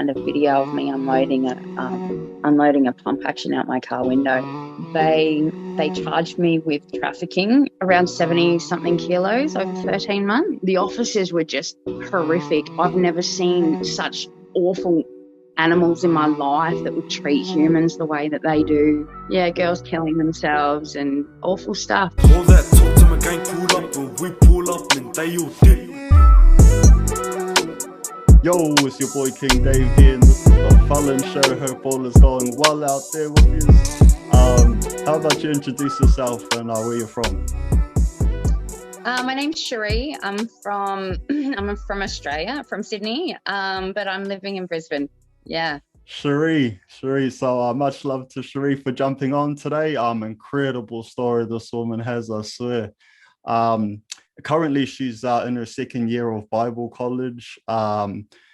found a video of me unloading a pump action out my car window. They charged me with trafficking around 70 something kilos over 13 months. The officers were just horrific. I've never seen such awful animals in my life that would treat humans the way that they do. Yeah, girls killing themselves and awful stuff. All that talk to my gang pull up and we pull up and they all dip. Yo, it's your boy King Dave here, and this is the Fallon Show. Hope all is going well out there with you. How about you introduce yourself and where you're from? My name's Sherrie. I'm from Australia, from Sydney, but I'm living in Brisbane. Yeah. Sherrie. So much love to Sherrie for jumping on today. Incredible story this woman has, I swear. Currently, she's in her second year of Bible college.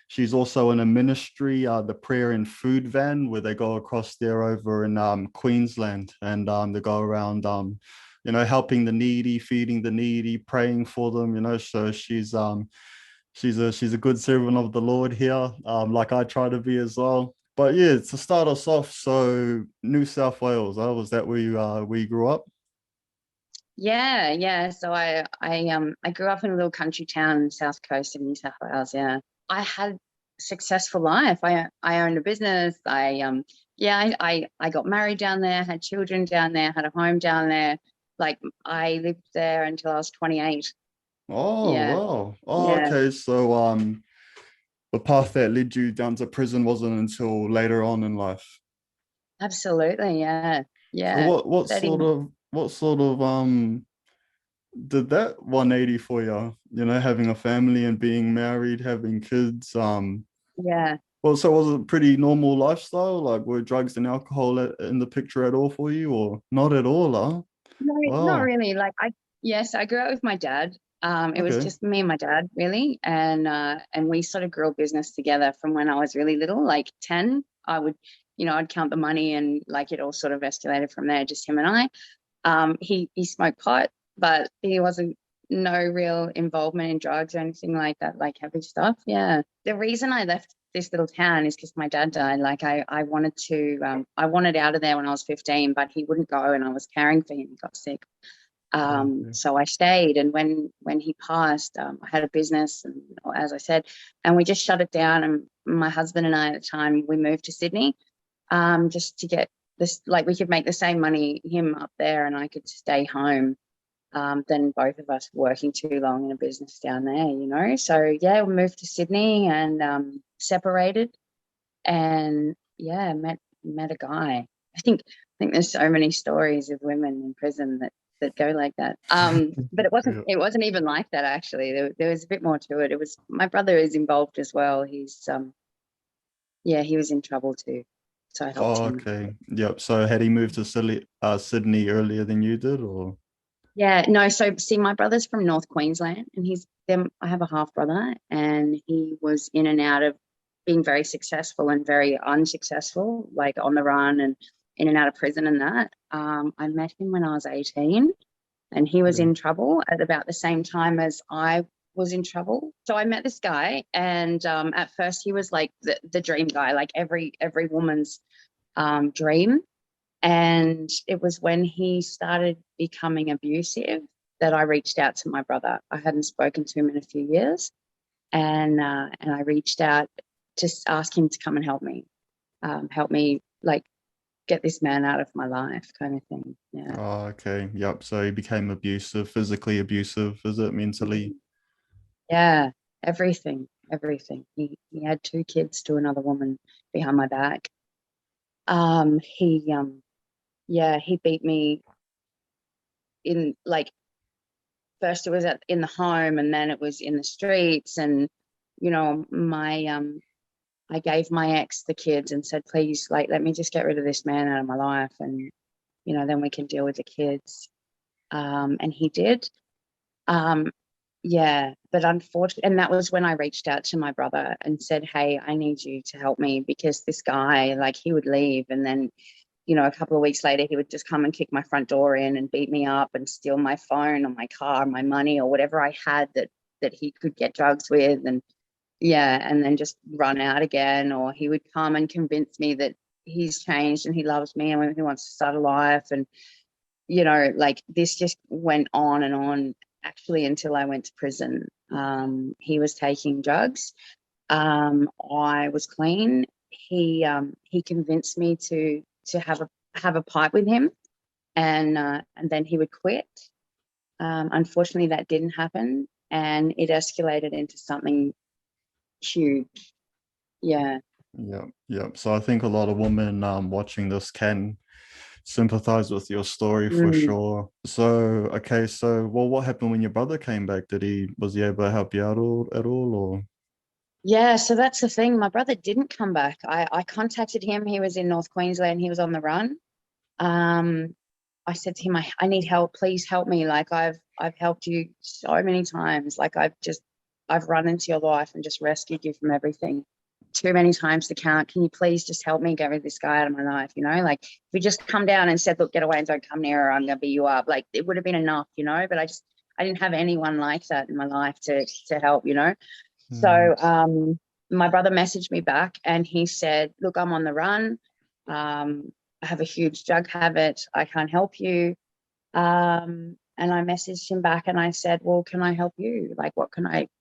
She's also in a ministry, the Prayer and Food Van, where they go across there over in Queensland, and they go around, helping the needy, feeding the needy, praying for them. So she's a good servant of the Lord here, like I try to be as well. But yeah, to start us off, so New South Wales, was that where you grew up? Yeah. So I grew up in a little country town in the south coast of New South Wales. Yeah, I had a successful life. I owned a business. I got married down there, had children down there, had a home down there. Like, I lived there until I was 28. Oh, Yeah. wow. Yeah. Okay. So the path that led you down to prison wasn't until later on in life. Absolutely. Yeah. So what sort of did that 180 for you? Having a family and being married, having kids. Yeah. Well, so was it a pretty normal lifestyle? Like, were drugs and alcohol in the picture at all for you, or not at all? Huh? No, not Wow. really. Yes, I grew up with my dad. It was Okay. just me and my dad, really, and we sort of grew a business together from when I was really little, like 10. I'd count the money, and like it all sort of escalated from there, just him and I. He smoked pot, but he wasn't no real involvement in drugs or anything like that, like heavy stuff. Yeah. The reason I left this little town is because my dad died. Like, I wanted out of there when I was 15, but he wouldn't go, and I was caring for him. He got sick. Okay. So I stayed, and when he passed, I had a business, and as I said, and we just shut it down. And my husband and I at the time, we moved to Sydney, just to get this, like, we could make the same money, him up there, and I could stay home, than both of us working too long in a business down there. So yeah, we moved to Sydney and separated, and yeah, met a guy. I think there's so many stories of women in prison that go like that. But it wasn't Yeah. it wasn't even like that, actually. There was a bit more to it. It was, my brother is involved as well. He was in trouble too, so I helped Oh, him. okay. Yep. So had he moved to Sydney earlier than you did, or? Yeah, no, so see, my brother's from North Queensland, and I have a half brother, and he was in and out of being very successful and very unsuccessful, like on the run and in and out of prison and that. I met him when I was 18, and he was Okay. in trouble at about the same time as I was in trouble. So I met this guy, and at first he was like the dream guy, like every woman's dream. And it was when he started becoming abusive that I reached out to my brother. I hadn't spoken to him in a few years, and I reached out to ask him to come and help me like get this man out of my life, kind of thing. Yeah. Oh, okay. Yep. So he became abusive, physically abusive, is it mentally? Yeah, everything. He had 2 kids to another woman behind my back. He beat me in, like, first it was in the home, and then it was in the streets. And my I gave my ex the kids and said, please, like, let me just get rid of this man out of my life, and then we can deal with the kids. And he did. Um, yeah, but unfortunately, and that was when I reached out to my brother and said, hey, I need you to help me, because this guy, like, he would leave, and then a couple of weeks later, he would just come and kick my front door in and beat me up and steal my phone or my car, my money, or whatever I had that he could get drugs with. And yeah, and then just run out again, or he would come and convince me that he's changed and he loves me and he wants to start a life. And like this just went on and on, actually, until I went to prison. He was taking drugs. I was clean. He convinced me to have a pipe with him, and then he would quit. Unfortunately, that didn't happen, and it escalated into something huge. Yeah. Yeah, yeah. So I think a lot of women watching this can sympathize with your story for Mm. sure. So okay, so well, what happened when your brother came back? Was he able to help you out at all, or? Yeah, so that's the thing. My brother didn't come back. I contacted him. He was in North Queensland. He was on the run. Um, I said to him, I need help. Please help me. Like I've helped you so many times. Like I've run into your life and just rescued you from everything too many times to count. Can you please just help me get rid of this guy out of my life? Like if we just come down and said, look, get away and don't come near her, I'm gonna beat you up. Like it would have been enough, but I didn't have anyone like that in my life to help. Mm. So my brother messaged me back and he said, look, I'm on the run. I have a huge drug habit. I can't help you. And I messaged him back and I said, well, can I help you? Like,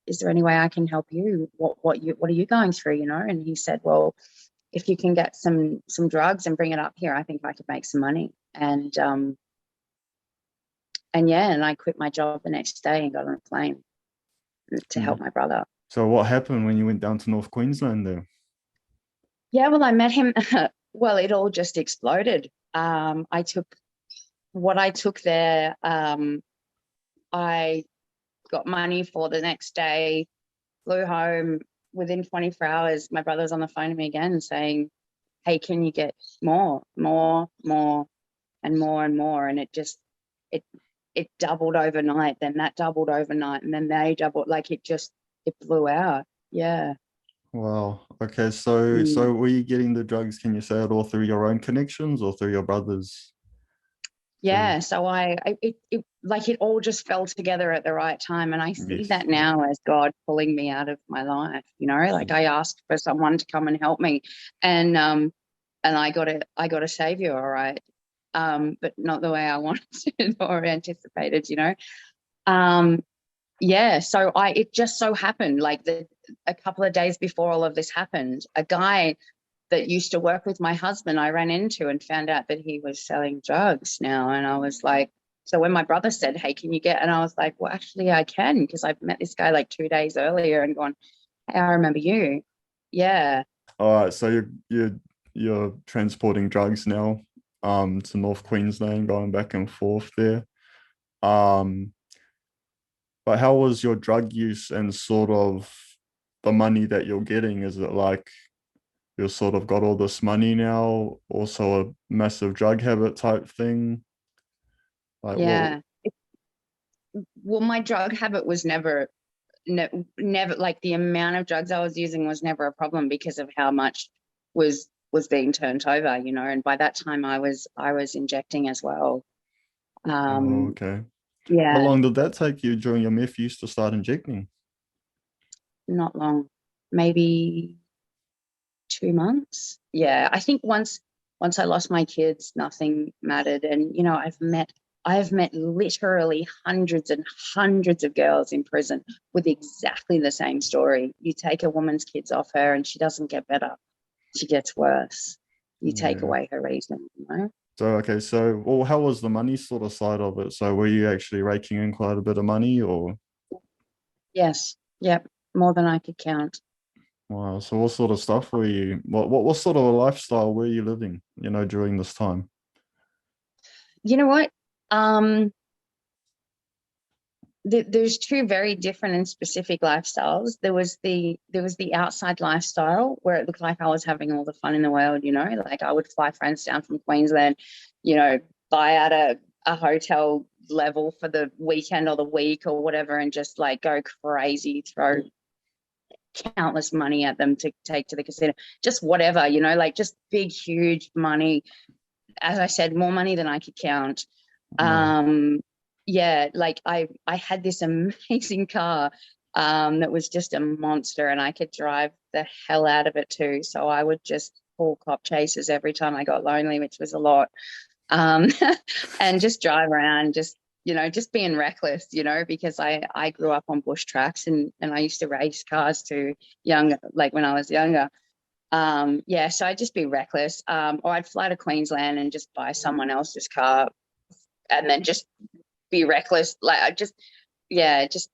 is there any way I can help you? What are you going through? And he said, well, if you can get some drugs and bring it up here, I think I could make some money. And yeah, and I quit my job the next day and got on a plane to help my brother. So what happened when you went down to North Queensland there? Yeah, well, I met him. Well, it all just exploded. I took what I took there. I got money for the next day, flew home. Within 24 hours, my brother's on the phone to me again saying, hey, can you get more, and more and more? And it doubled overnight. Then that doubled overnight. And then they doubled, like it blew out. Yeah. Wow. Okay. So Mm. were you getting the drugs, can you say it all through your own connections or through your brothers? Yeah, so it all just fell together at the right time, and I see Yes. that now as God pulling me out of my life. Like I asked for someone to come and help me, and I got a savior, all right, but not the way I wanted or anticipated. Um, yeah, so it just so happened, like a couple of days before all of this happened, a guy that used to work with my husband, I ran into and found out that he was selling drugs now. And I was like, so when my brother said, hey, can you get, and I was like, well, actually I can, because I've met this guy like 2 days earlier and gone, hey, I remember you. Yeah. All right. So you're transporting drugs now to North Queensland, going back and forth there. Um, but how was your drug use and sort of the money that you're getting? Is it like you've sort of got all this money now, also a massive drug habit type thing? Like what? Yeah. Well, my drug habit was never like the amount of drugs I was using was never a problem because of how much was being turned over, and by that time I was injecting as well. Oh, Um, okay. How yeah, long did that take you during your meth use to start injecting? not long, maybe 2 months. Yeah, I think once I lost my kids, nothing mattered. And I've met literally hundreds and hundreds of girls in prison with exactly the same story. You take a woman's kids off her and she doesn't get better. She gets worse. You take Yeah. away her reason. So okay, so well, how was the money sort of side of it? So were you actually raking in quite a bit of money, or Yes. Yep. More than I could count. wow? So what sort of stuff were you? What sort of a lifestyle were you living? During this time. You know what? Um, there's two very different and specific lifestyles. There was the outside lifestyle where it looked like I was having all the fun in the world, like I would fly friends down from Queensland, buy out a hotel level for the weekend or the week or whatever, and just like go crazy, throw countless money at them to take to the casino, just whatever, like just big, huge money. As I said, more money than I could count. Yeah. Yeah, like I had this amazing car. that was just a monster, and I could drive the hell out of it too. So I would just pull cop chases every time I got lonely, which was a lot, um, and just drive around, just being reckless, because I grew up on bush tracks, and I used to race cars too like when I was younger. So I'd just be reckless, or I'd fly to Queensland and just buy someone else's car and then just be reckless, like just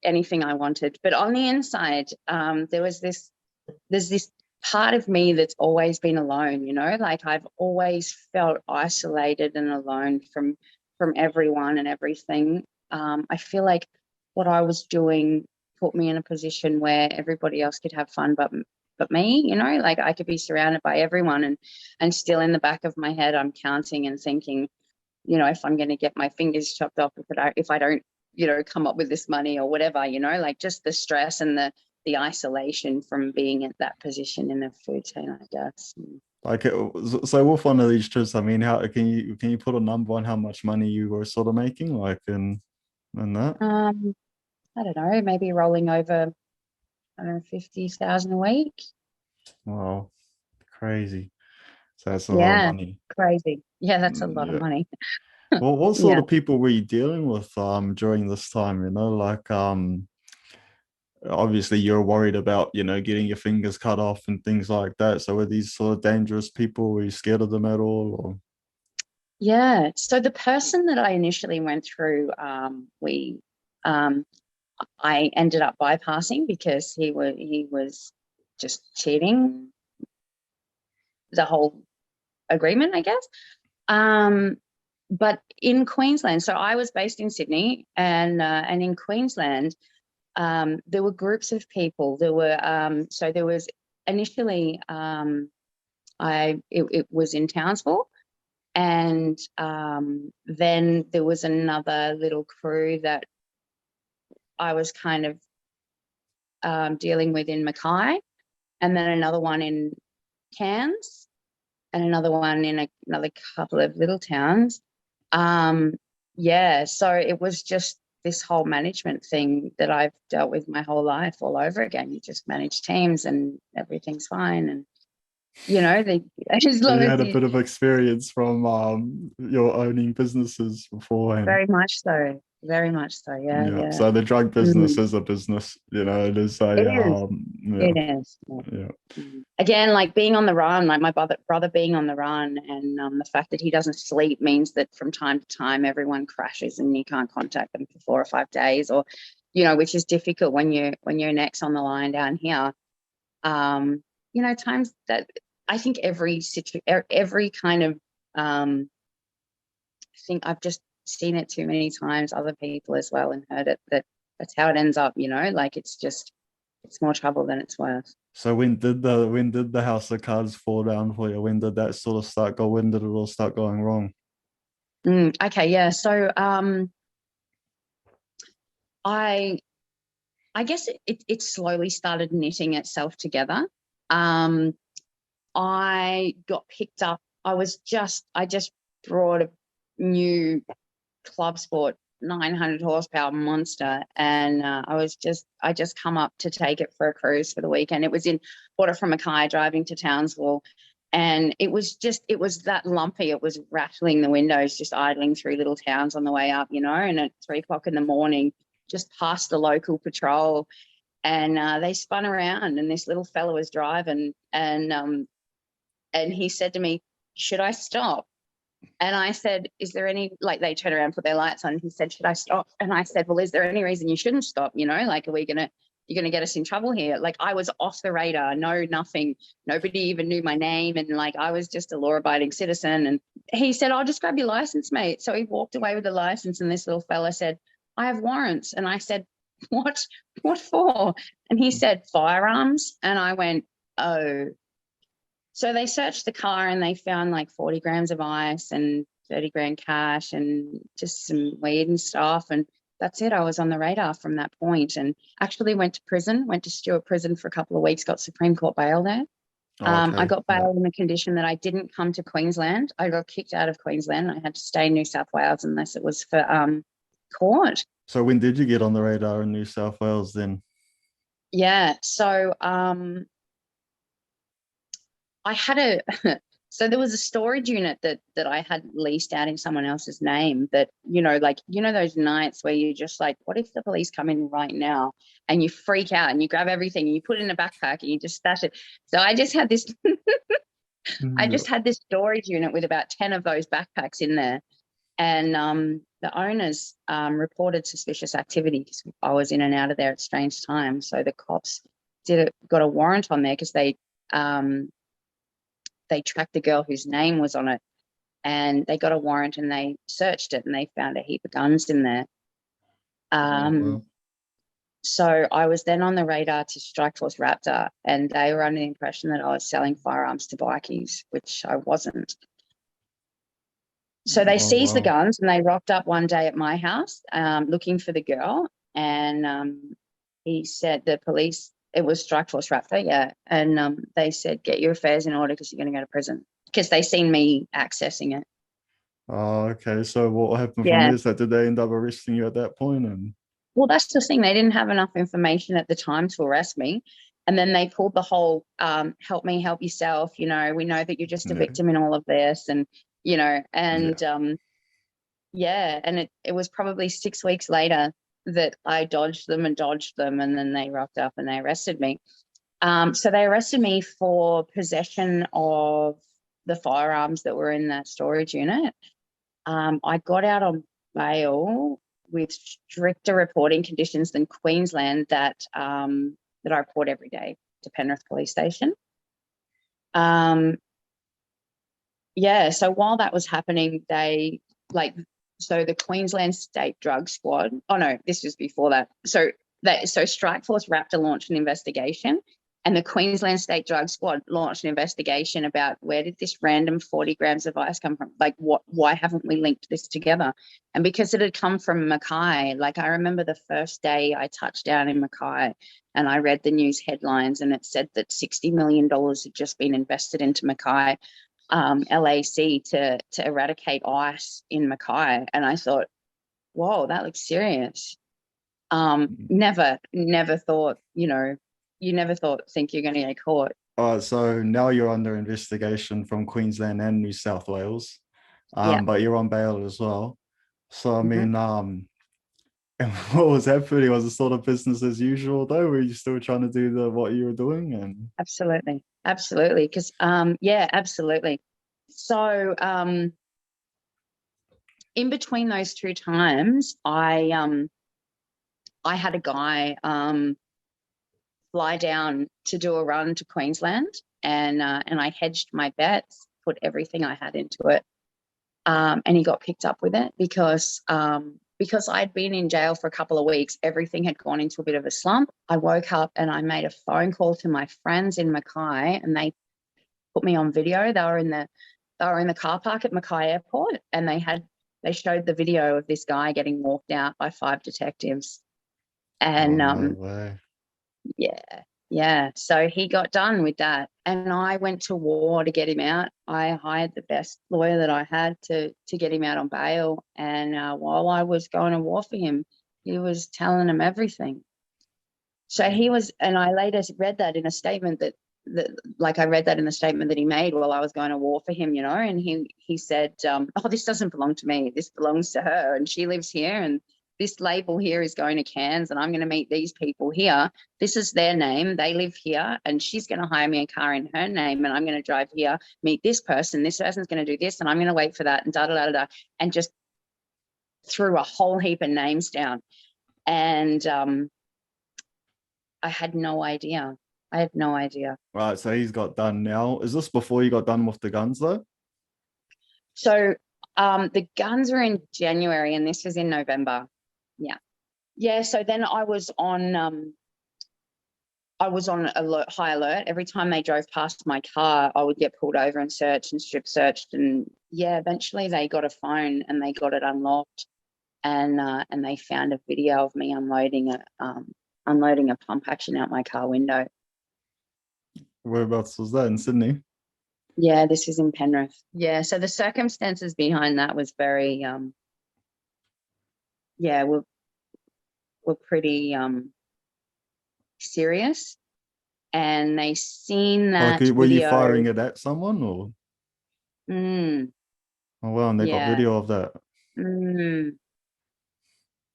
anything I wanted. But on the inside, there's this part of me that's always been alone, like I've always felt isolated and alone from everyone and everything. I feel like what I was doing put me in a position where everybody else could have fun but me, like I could be surrounded by everyone, and still in the back of my head I'm counting and thinking, if I'm going to get my fingers chopped off if I don't come up with this money or whatever, like just the stress and the isolation from being at that position in the food chain, I guess. Like, so with one of these trips, I mean, how can you put a number on how much money you were sort of making, like in that? I don't know, maybe rolling over, I don't know, 50,000 a week. Wow, crazy. So that's a lot of Yeah, money. crazy. Yeah, that's a lot of Yeah. money. Well, what sort Yeah. of people were you dealing with during this time? Like obviously you're worried about, getting your fingers cut off and things like that. So were these sort of dangerous people? Were you scared of them at all? Or Yeah. So the person that I initially went through, I ended up bypassing because he was just cheating the whole agreement, I guess. But in Queensland, so I was based in Sydney, and in Queensland, there were groups of people. There were so there was initially it was in Townsville, and then there was another little crew that I was kind of dealing with in Mackay, and then another one in Cairns, and another one in another couple of little towns. So it was just this whole management thing that I've dealt with my whole life all over again. You just manage teams and everything's fine. And, as so long you as had a you, bit of experience from your owning businesses beforehand. very much so. Very much so. Yeah, Yeah. yeah. So the drug business Mm. is a business, it is a It is. yeah, It is. yeah. Again, like being on the run, like my brother being on the run, and the fact that he doesn't sleep means that from time to time everyone crashes and you can't contact them for 4 or 5 days, or which is difficult when your neck's on the line down here. Times that I think every kind of thing, I've just seen it too many times, other people as well, and heard it, that's how it ends up, like it's more trouble than it's worth. So when did the house of cards fall down for you? When did that sort of start go? When did it all start going wrong? Okay, yeah. So I guess it slowly started knitting itself together. I got picked up. I just brought a new club sport 900 horsepower monster, and I just come up to take it for a cruise for the weekend. It was bought it from Mackay, driving to Townsville, and it was that lumpy. It was rattling the windows, just idling through little towns on the way up, and at 3 o'clock in the morning, just past the local patrol, and they spun around, and this little fella was driving, and he said to me, "Should I stop?" And I said, "Is there any," like they turned around, put their lights on. He said, "Should I stop?" And I said, "Well, is there any reason you shouldn't stop? Like, you're going to get us in trouble here?" Like, I was off the radar, no, nothing. Nobody even knew my name. And like, I was just a law abiding citizen. And he said, "I'll just grab your license, mate." So he walked away with the license. And this little fella said, "I have warrants." And I said, what for?" And he said, "Firearms." And I went, "Oh." So they searched the car and they found like 40 grams of ice and 30 grand cash and just some weed and stuff. And that's it. I was on the radar from that point, and actually went to Stewart Prison for a couple of weeks, got Supreme Court bail there. Oh, I okay. got Yeah. bail on the condition that I didn't come to Queensland. I got kicked out of Queensland. I had to stay in New South Wales unless it was for court. So when did you get on the radar in New South Wales then? Yeah. So I had a so there was a storage unit that I had leased out in someone else's name that, like, those nights where you're just like, what if the police come in right now? And you freak out and you grab everything and you put it in a backpack and you just stash it. So I just had this I Yeah. just had this storage unit with about 10 of those backpacks in there. And the owners reported suspicious activity because I was in and out of there at strange times. So the cops got a warrant on there because they tracked the girl whose name was on it, and they got a warrant and they searched it and they found a heap of guns in there. Oh, Um, well. so I was then on the radar to Strikeforce Raptor, and they were under the impression that I was selling firearms to bikies, which I wasn't. So they Oh, seized the wow. guns and they rocked up one day at my house looking for the girl. And he said the police, it was Strikeforce Raptor, yeah. And they said, get your affairs in order because you're going to go to prison, because they seen me accessing it. Oh, okay. So what happened from Yeah. this? That did they end up arresting you at that point? And Well, that's the thing. They didn't have enough information at the time to arrest me. And then they pulled the whole help me, help yourself. We know that you're just a yeah, victim in all of this. And, yeah. yeah, and it was probably 6 weeks later that I dodged them, and then they rocked up and they arrested me. So they arrested me for possession of the firearms that were in that storage unit. I got out on bail with stricter reporting conditions than Queensland that I report every day to Penrith Police Station. Yeah, so while that was happening, so the Queensland State Drug Squad. Oh no, this was before that. So Strikeforce Raptor launched an investigation, and the Queensland State Drug Squad launched an investigation about where did this random 40 grams of ice come from? Like, why haven't we linked this together? And because it had come from Mackay, like, I remember the first day I touched down in Mackay and I read the news headlines, and it said that $60 million had just been invested into Mackay LAC to eradicate ice in Mackay. And I thought, whoa, that looks serious. Never thought, you never think you're going to get caught. So now you're under investigation from Queensland and New South Wales, Yeah. but you're on bail as well. So I Mm-hmm. mean, what was happening? Was it sort of business as usual though? Were you still trying to do what you were doing? And Absolutely. Because, yeah, absolutely. So, in between those two times, I had a guy fly down to do a run to Queensland, and I hedged my bets, put everything I had into it, and he got picked up with it because I'd been in jail for a couple of weeks. Everything had gone into a bit of a slump. I woke up and I made a phone call to my friends in Mackay, and they put me on video. They were in the car park at Mackay Airport, and they showed the video of this guy getting walked out by 5 detectives. oh And no way. yeah. So he got done with that. And I went to war to get him out. I hired the best lawyer that I had to get him out on bail. And while I was going to war for him, he was telling him everything. So and I later read that in a statement I read that in the statement that he made while I was going to war for him, and he said, oh, this doesn't belong to me. This belongs to her. And she lives here. And this label here is going to Cairns, and I'm going to meet these people here. This is their name. They live here, and she's going to hire me a car in her name, and I'm going to drive here, meet this person. This person's going to do this, and I'm going to wait for that, and da-da-da-da-da, and just threw a whole heap of names down. And I had no idea. Right, so he's got done now. Is this before you got done with the guns though? So the guns were in January, and this was in November. Yeah. So then I was on high alert. Every time they drove past my car, I would get pulled over and searched and strip searched. And yeah, eventually they got a phone and they got it unlocked, and they found a video of me unloading a pump action out my car window. Whereabouts was that? In Sydney? Yeah, this is in Penrith. Yeah, so the circumstances behind that was very were pretty serious, and they seen that Like, were you video. firing it at someone or? Mm, Oh, well, and they got yeah. video of that Mm,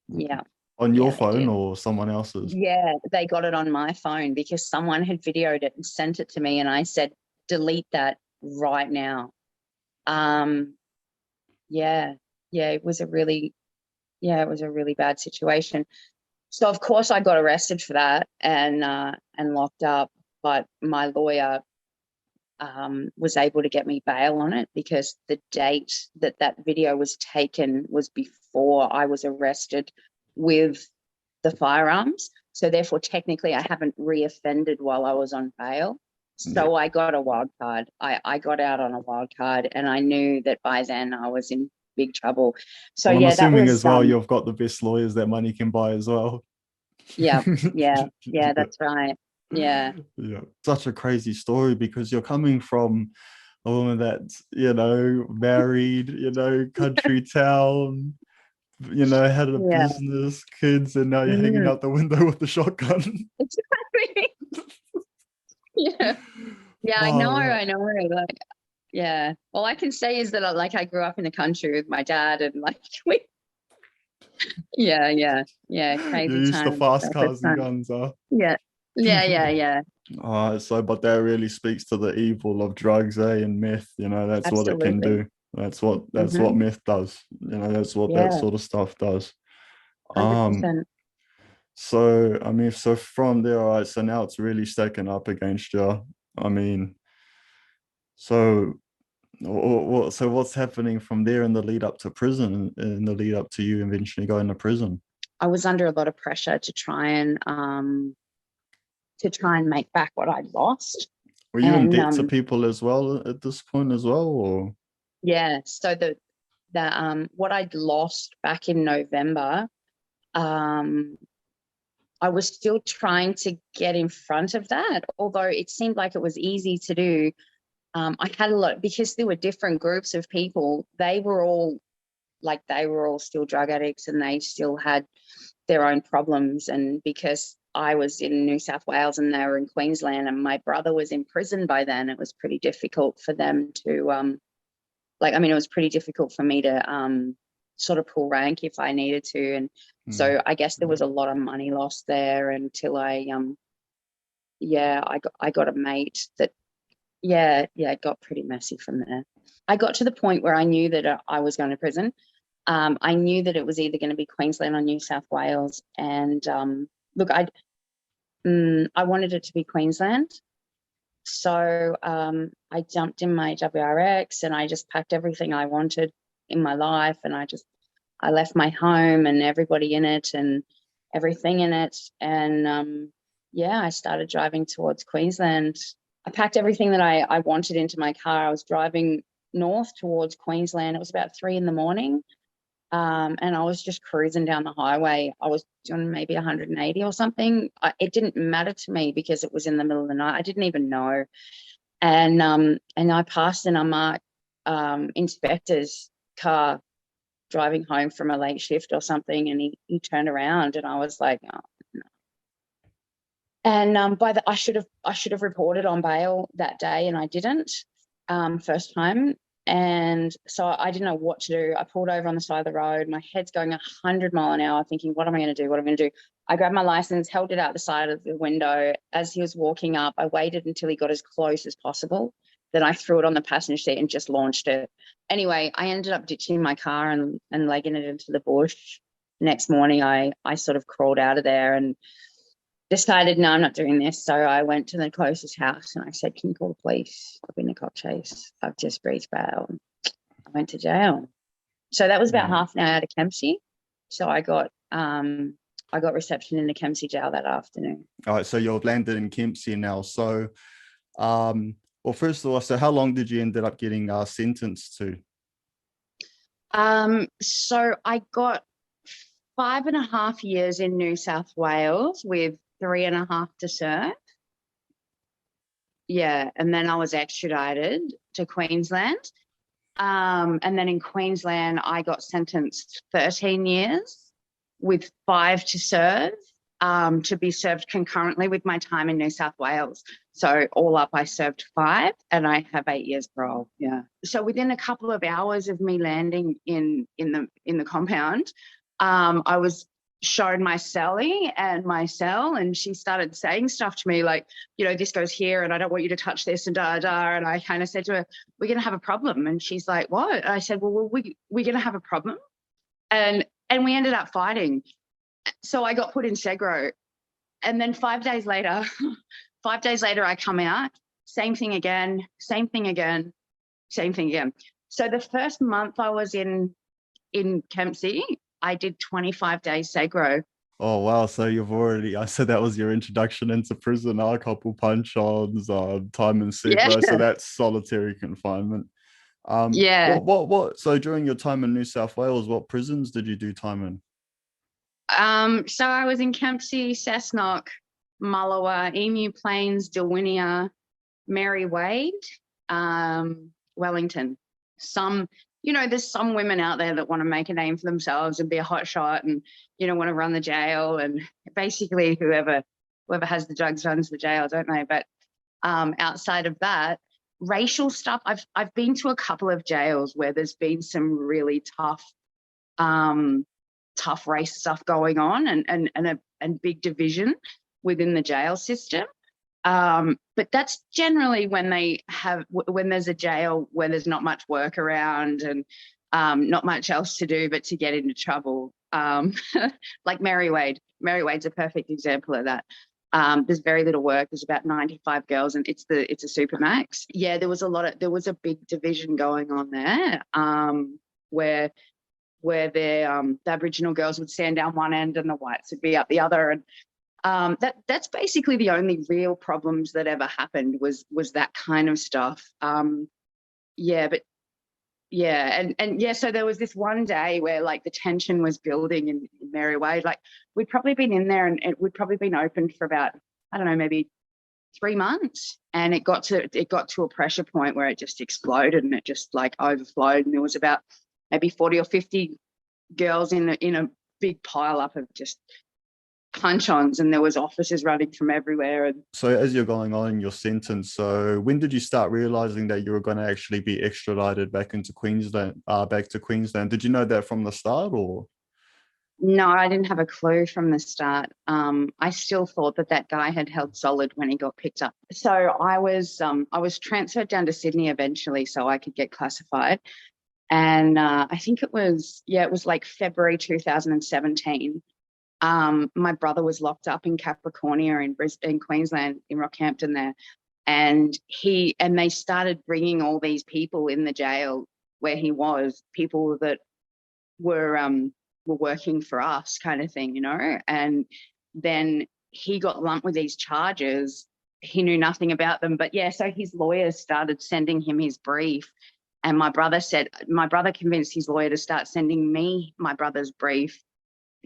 yeah. on your Yeah, they phone did. or someone else's? Yeah, they got it on my phone because someone had videoed it and sent it to me, and I said, delete that right now. Yeah, yeah, it was a really bad situation. So of course I got arrested for that and locked up, but my lawyer was able to get me bail on it because the date that that video was taken was before I was arrested with the firearms. So therefore, technically, I haven't reoffended while I was on bail. Yeah. So I got a wild card. I got out on a wild card, and I knew that by then I was in big trouble. So Well, I'm yeah, that assuming was as well you've got the best lawyers that money can buy as well. yeah, that's right. Yeah. Yeah, such a crazy story because you're coming from a woman that's, married, country town, had a Yeah. business, kids, and now you're hanging Mm. out the window with the shotgun. Exactly. Yeah. Yeah, I know. Oh, right. I know. Like, yeah. All I can say is that I grew up in the country with my dad, and like we, yeah, You're crazy used to times. fast But good cars and times. guns, huh? Yeah. Yeah. But that really speaks to the evil of drugs, and meth. That's what it can Absolutely. do. That's what Mm-hmm. meth does. That's what that Yeah. sort of stuff does. Um, 100%. so I mean, so from there, all right, so now it's really stacking up against you. I mean, so so what's happening from there in the lead up to prison, in the lead up to you eventually going to prison? I was under a lot of pressure to try and make back what I'd lost. Were you in And debt to people as well at this point as well, or? yeah, so the what I'd lost back in November, um, I was still trying to get in front of that, although it seemed like it was easy to do. I had a lot because there were different groups of people. They were all still drug addicts, and they still had their own problems. And because I was in New South Wales and they were in Queensland, and my brother was in prison by then, it was pretty difficult for them to it was pretty difficult for me to sort of pull rank if I needed to. And so I guess there was a lot of money lost there until I got a mate that it got pretty messy from there. I got to the point where I knew that I was going to prison. I knew that it was either going to be Queensland or New South Wales. And look, I wanted it to be Queensland. So I jumped in my WRX and I just packed everything I wanted in my life. And I left my home and everybody in it and everything in it. And I started driving towards Queensland. I packed everything that I wanted into my car. I was driving north towards Queensland. It was about 3 a.m. And I was just cruising down the highway. I was doing maybe 180 or something. It didn't matter to me because it was in the middle of the night. I didn't even know. And I passed an unmarked inspector's car driving home from a late shift or something, and he turned around, and I was like, oh, no. And I should have reported on bail that day, and I didn't first time. And so I didn't know what to do. I pulled over on the side of the road. My head's going 100 miles an hour, thinking, what am I going to do? What am I going to do? I grabbed my license, held it out the side of the window. As he was walking up, I waited until he got as close as possible. Then I threw it on the passenger seat and just launched it. Anyway, I ended up ditching my car and legging it into the bush. Next morning, I sort of crawled out of there and decided, no, I'm not doing this. So I went to the closest house and I said, can you call the police? I've been in a cop chase. I've just breathed bail. I went to jail. So that was about half an hour out of Kempsey. So I got reception in the Kempsey jail that afternoon. All right, so you've landed in Kempsey now. So, well, first of all, so how long did you end up getting sentenced to? So I got 5.5 years in New South Wales with 3.5 to serve. Yeah, and then I was extradited to Queensland. And then in Queensland, I got sentenced 13 years with 5 to serve. to be served concurrently with my time in New South Wales. So all up, I served 5, and I have 8 years parole. Yeah. So within a couple of hours of me landing in the compound, I was shown my cellie and my cell, and she started saying stuff to me like, you know, this goes here, and I don't want you to touch this, and da da. And I kind of said to her, "We're going to have a problem." And she's like, "What?" And I said, "Well, we're going to have a problem," and we ended up fighting. So I got put in Segro, and then 5 days later, 5 days later, I come out, same thing again, same thing again, same thing again. So the first month I was in Kempsey, I did 25 days Segro. Oh wow! So I said that was your introduction into prison. A couple punch-ons, time in Segro. Yeah. So that's solitary confinement. Yeah. What? So during your time in New South Wales, what prisons did you do time in? So I was in Kempsey, Cessnock, Mullewa, Emu Plains, Dilwinia, Mary Wade, Wellington. There's some women out there that want to make a name for themselves and be a hot shot and, want to run the jail, and basically whoever has the drugs runs the jail, don't they? But outside of that, racial stuff, I've been to a couple of jails where there's been some really tough race stuff going on, and big division within the jail system. But that's generally when there's a jail where there's not much work around and not much else to do but to get into trouble. Like Mary Wade. Mary Wade's a perfect example of that. There's very little work. There's about 95 girls, and it's a supermax. Yeah, there was a big division going on there, where the Aboriginal girls would stand down one end and the whites would be up the other. And that's basically the only real problems that ever happened was that kind of stuff. So there was this one day where like the tension was building in Mary Wade. Like we'd probably been in there and we'd probably been open for about, I don't know, maybe 3 months, and it got to a pressure point where it just exploded and it just like overflowed, and there was about maybe 40 or 50 girls in a big pile up of just punch-ons, and there was officers running from everywhere. And so as you're going on in your sentence, so when did you start realizing that you were going to actually be extradited back to Queensland? Did you know that from the start, or? No, I didn't have a clue from the start. I still thought that guy had held solid when he got picked up. So I was transferred down to Sydney eventually so I could get classified. And I think it was like February 2017. My brother was locked up in Capricornia in Queensland, in Rockhampton there. And they started bringing all these people in the jail where he was, people that were working for us kind of thing, and then he got lumped with these charges. He knew nothing about them, but so his lawyers started sending him his brief. And my brother convinced his lawyer to start sending me my brother's brief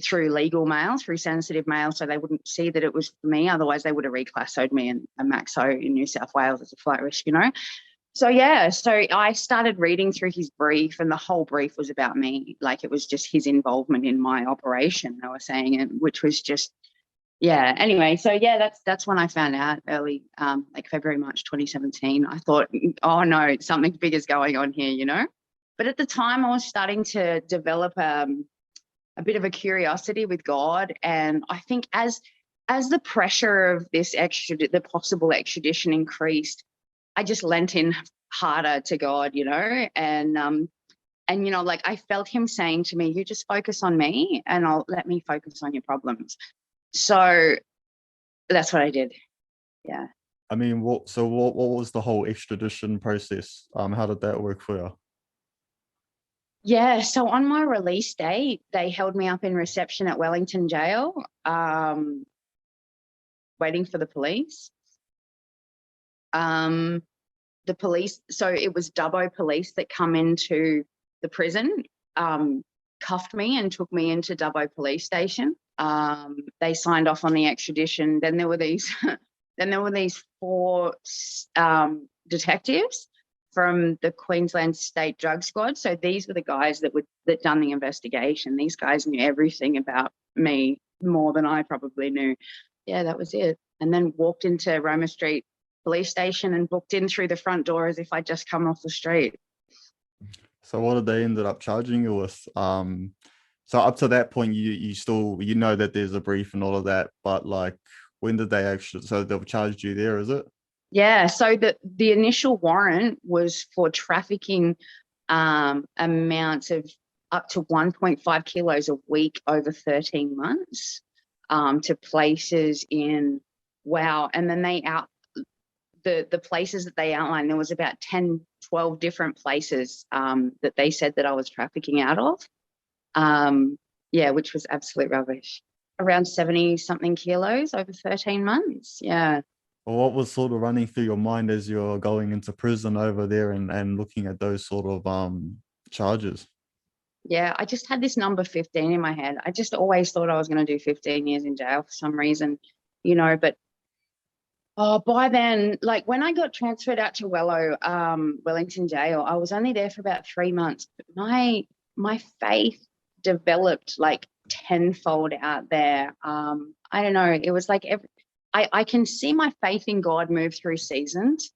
through legal mail, through sensitive mail, so they wouldn't see that it was for me. Otherwise, they would have reclassoed me in a Maxo in New South Wales as a flight risk, So, so I started reading through his brief, and the whole brief was about me. Like it was just his involvement in my operation, they were saying, and which was just, Anyway, so, that's when I found out early, like February, March 2017. I thought, oh, no, something big is going on here, But at the time, I was starting to develop a bit of a curiosity with God. And I think as the pressure of the possible extradition increased, I just lent in harder to God, and like I felt him saying to me, you just focus on me and I'll let me focus on your problems. So that's what I did. Yeah. I mean, what was the whole extradition process? How did that work for you? Yeah, so on my release date, they held me up in reception at Wellington Jail, waiting for the police. The police, so it was Dubbo police that come into the prison, cuffed me and took me into Dubbo police station. They signed off on the extradition. Then there were these 4 detectives from the Queensland State Drug Squad. So these were the guys that done the investigation. These guys knew everything about me more than I probably knew. Yeah, that was it. And then walked into Roma Street police station and booked in through the front door as if I'd just come off the street. So what did they ended up charging you with? So up to that point, you still, you know that there's a brief and all of that, but like, when did they actually, so they've charged you there, is it? Yeah, so the initial warrant was for trafficking amounts of up to 1.5 kilos a week over 13 months to places in, wow. And then the places that they outlined, there was about 10, 12 different places that they said that I was trafficking out of. Yeah, which was absolute rubbish. Around 70 something kilos over 13 months. Yeah. Or what was sort of running through your mind as you're going into prison over there and looking at those sort of charges? Yeah, I just had this number 15 in my head. I just always thought I was going to do 15 years in jail for some reason, but by then, like when I got transferred out to Wellington Jail, I was only there for about 3 months. But my faith developed like tenfold out there. I don't know. It was like I can see my faith in God move through seasons.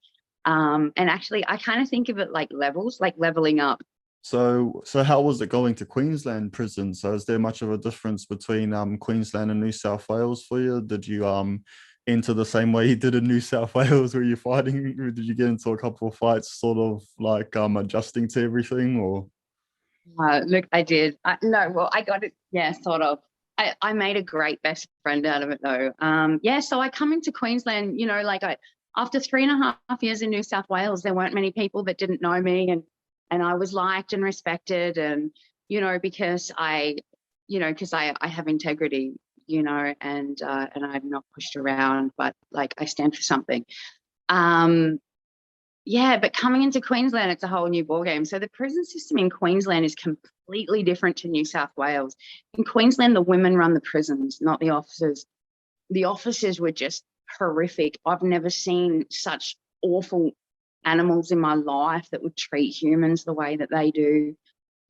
And actually, I kind of think of it like levels, like leveling up. So how was it going to Queensland prison? So is there much of a difference between Queensland and New South Wales for you? Did you enter the same way you did in New South Wales where you're fighting? Or did you get into a couple of fights sort of like adjusting to everything, or? Look, I did. No, well, I got it. Yeah, sort of. I made a great best friend out of it though. Yeah, so I come into Queensland, after 3.5 years in New South Wales, there weren't many people that didn't know me, and I was liked and respected, and because I have integrity, and I'm not pushed around, but like I stand for something. Yeah, but coming into Queensland, it's a whole new ballgame. So the prison system in Queensland is completely different to New South Wales. In Queensland, the women run the prisons, not the officers. The officers were just horrific. I've never seen such awful animals in my life that would treat humans the way that they do.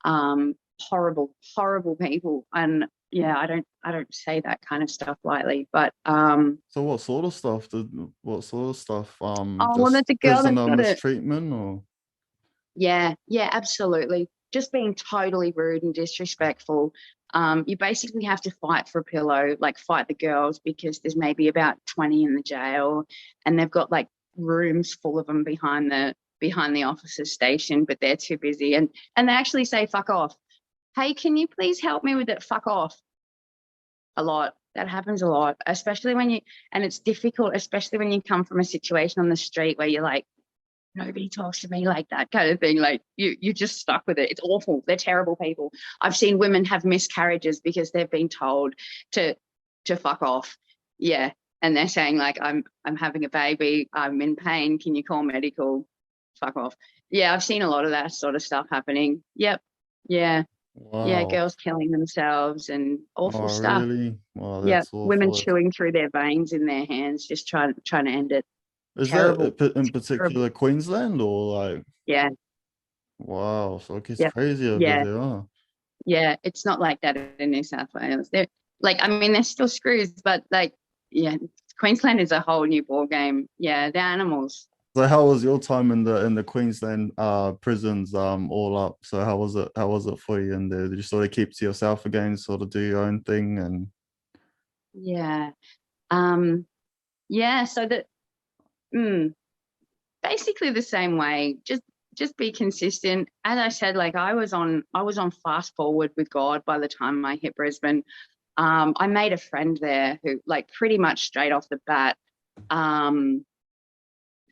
Horrible, horrible people. And yeah, I don't say that kind of stuff lightly, but So what sort of stuff well, just there's a girl that's prisoner got it. mistreatment, or? Yeah, absolutely. Just being totally rude and disrespectful. You basically have to fight for a pillow, like fight the girls, because there's maybe about 20 in the jail, and they've got like rooms full of them behind the officers' station, but they're too busy, and they actually say fuck off. Hey, can you please help me with it? Fuck off. A lot. That happens a lot, especially and it's difficult, especially when you come from a situation on the street where you're like, nobody talks to me like that kind of thing. Like you're just stuck with it. It's awful. They're terrible people. I've seen women have miscarriages because they've been told to fuck off. Yeah. And they're saying like, I'm having a baby. I'm in pain. Can you call medical? Fuck off. Yeah. I've seen a lot of that sort of stuff happening. Yep. Yeah. Yeah. Wow. Girls killing themselves and awful Oh, stuff. really? Wow, Yeah. that's Women awful. chewing through their veins in their hands, just trying to end it. Is Terrible. that in Terrible. particular Queensland, or like? Yeah. Wow, so it gets Yeah. crazy over Yeah. there, huh? Yeah, it's not like that in New South Wales. They're like, I mean, they're still screws, but like, yeah, Queensland is a whole new ball game. Yeah, they're animals. So how was your time in the Queensland prisons all up? So how was it for you in there? Did you sort of keep to yourself again, sort of do your own thing? And Yeah. Yeah, so that basically the same way. Just be consistent. As I said, like I was on fast forward with God by the time I hit Brisbane. I made a friend there who, like, pretty much straight off the bat,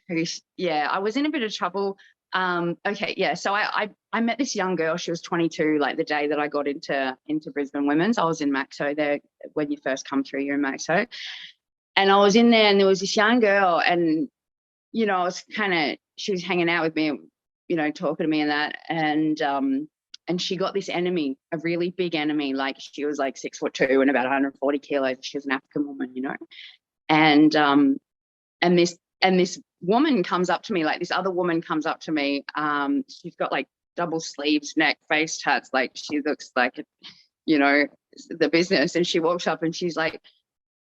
I was in a bit of trouble. Okay, yeah. So I met this young girl. She was 22, like the day that I got into Brisbane Women's. I was in Maxo there when you first come through. You're in Maxo, and I was in there, and there was this young girl, and I was she was hanging out with me, talking to me and that, and she got this enemy, a really big enemy. Like she was like 6'2" and about 140 kilos. She was an African woman, and this woman comes up to me, like this other woman comes up to me. She's got like double sleeves, neck, face tats. Like she looks like, the business, and she walks up and she's like,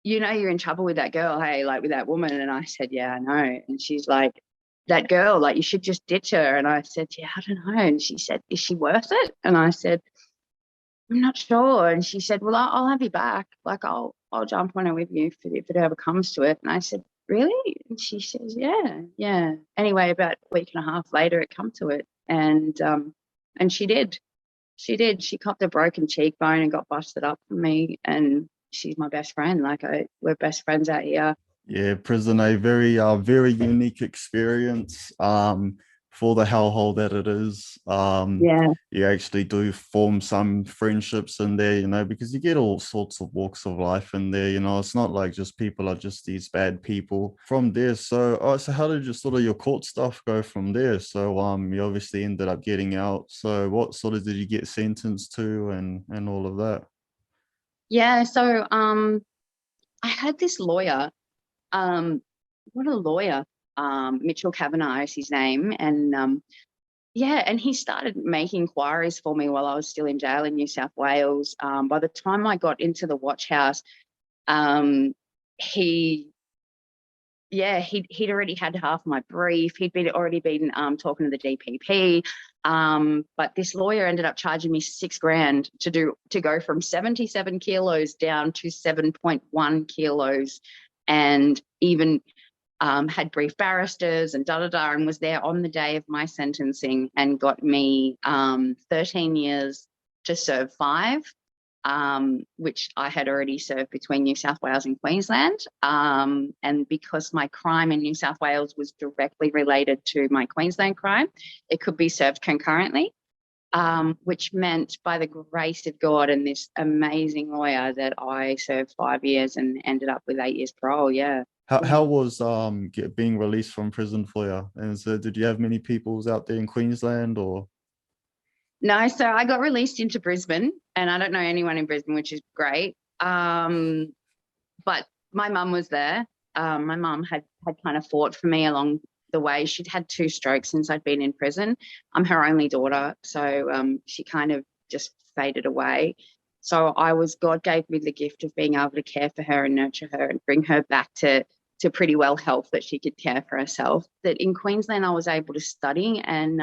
you know, you're in trouble with that girl, hey, like with that woman. And I said, yeah, I know. And she's like, that girl, like, you should just ditch her. And I said, yeah, I don't know. And she said, is she worth it? And I said, I'm not sure. And she said, well, I'll have you back. Like, I'll jump on it with you if it ever comes to it. And I said, really? And she says, yeah. Anyway, about a week and a half later, it come to it. And she did. She copped a broken cheekbone and got busted up for me. And she's my best friend. Like, we're best friends out here. Yeah, prison, a very unique experience for the hellhole that it is. Yeah. You actually do form some friendships in there, you know, because you get all sorts of walks of life in there, you know. It's not like just people are just these bad people from there. So so how did your court stuff go from there? So you obviously ended up getting out. So what sort of did you get sentenced to and all of that? Yeah, so I had this lawyer. What a lawyer. Mitchell Kavanagh is his name. And and he started making inquiries for me while I was still in jail in New South Wales. By the time I got into the watch house, he'd already had half my brief. He'd already been talking to the DPP. But this lawyer ended up charging me $6,000 to go from 77 kilos down to 7.1 kilos, and even had brief barristers and and was there on the day of my sentencing and got me 13 years to serve 5, which I had already served between New South Wales and Queensland. And because my crime in New South Wales was directly related to my Queensland crime, it could be served concurrently, which meant, by the grace of God and this amazing lawyer, that I served 5 years and ended up with 8 years parole. Yeah. How was being released from prison for you? And so did you have many peoples out there in Queensland or? No, so I got released into Brisbane, and I don't know anyone in Brisbane, which is great. But my mum was there. My mum had kind of fought for me along the way. She'd had 2 strokes since I'd been in prison. I'm her only daughter, so she kind of just faded away. So God gave me the gift of being able to care for her and nurture her and bring her back to pretty well health, that she could care for herself. That in Queensland I was able to study, and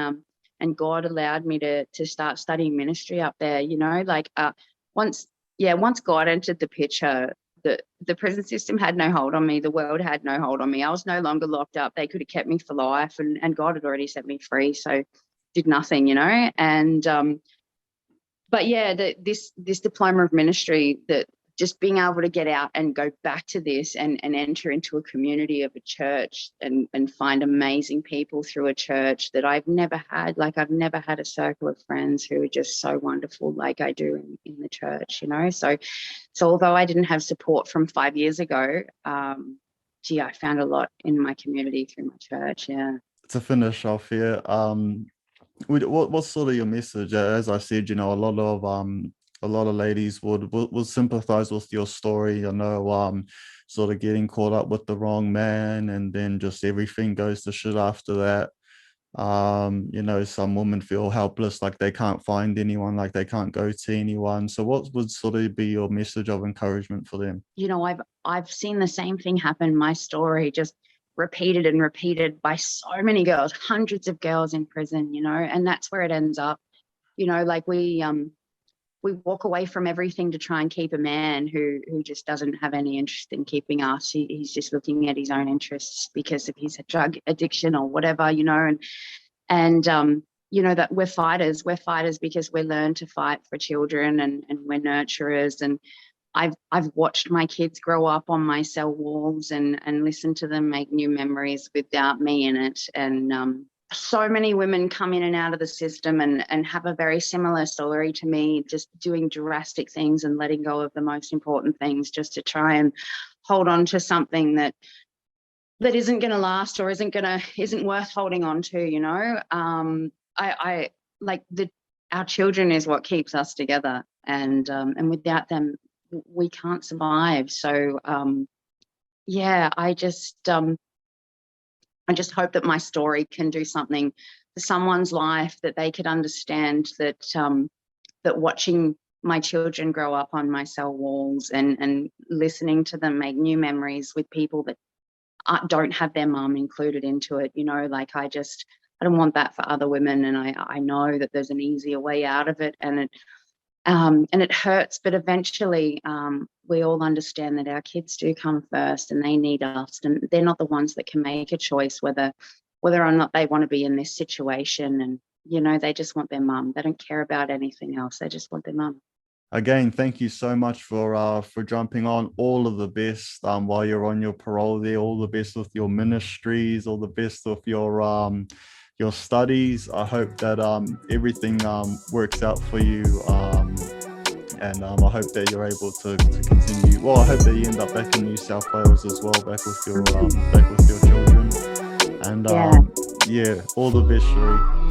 God allowed me to start studying ministry up there. You know, like once God entered the picture, the prison system had no hold on me. The world had no hold on me. I was no longer locked up. They could have kept me for life, and God had already set me free. So did nothing, you know. And but yeah, this diploma of ministry, that just being able to get out and go back to this and enter into a community of a church and find amazing people through a church that I've never had. Like, I've never had a circle of friends who are just so wonderful like I do in the church, you know. So although I didn't have support from 5 years ago, I found a lot in my community through my church. Yeah. To finish off here, what's sort of your message? As I said, you know, a lot of ladies would sympathize with your story, you know, sort of getting caught up with the wrong man, and then just everything goes to shit after that. You know, some women feel helpless, like they can't find anyone, like they can't go to anyone. So what would sort of be your message of encouragement for them? You know, I've seen the same thing happen. My story just repeated and repeated by so many girls, hundreds of girls in prison, you know, and that's where it ends up. You know, like we walk away from everything to try and keep a man who just doesn't have any interest in keeping us. He's just looking at his own interests because of his drug addiction or whatever, you know. And you know, that we're fighters because we learn to fight for children, and we're nurturers. And I've watched my kids grow up on my cell walls and listened to them make new memories without me in it. And so many women come in and out of the system and have a very similar story to me, just doing drastic things and letting go of the most important things just to try and hold on to something that isn't going to last or isn't worth holding on to, you know. I like our children is what keeps us together, and without them we can't survive. So I just hope that my story can do something for someone's life, that they could understand that that watching my children grow up on my cell walls, and listening to them make new memories with people that don't have their mum included into it. You know, like I don't want that for other women, and I know that there's an easier way out of it, and it hurts, but eventually we all understand that our kids do come first and they need us, and they're not the ones that can make a choice whether or not they want to be in this situation. And you know, they just want their mum. They don't care about anything else. They just want their mum. Again, thank you so much for jumping on. All of the best while you're on your parole there. All the best with your ministries. All the best with your studies. I hope that everything works out for you, and I hope that you're able to continue. Well, I hope that you end up back in New South Wales as well, back with your children. And yeah, all the best, Sherrie.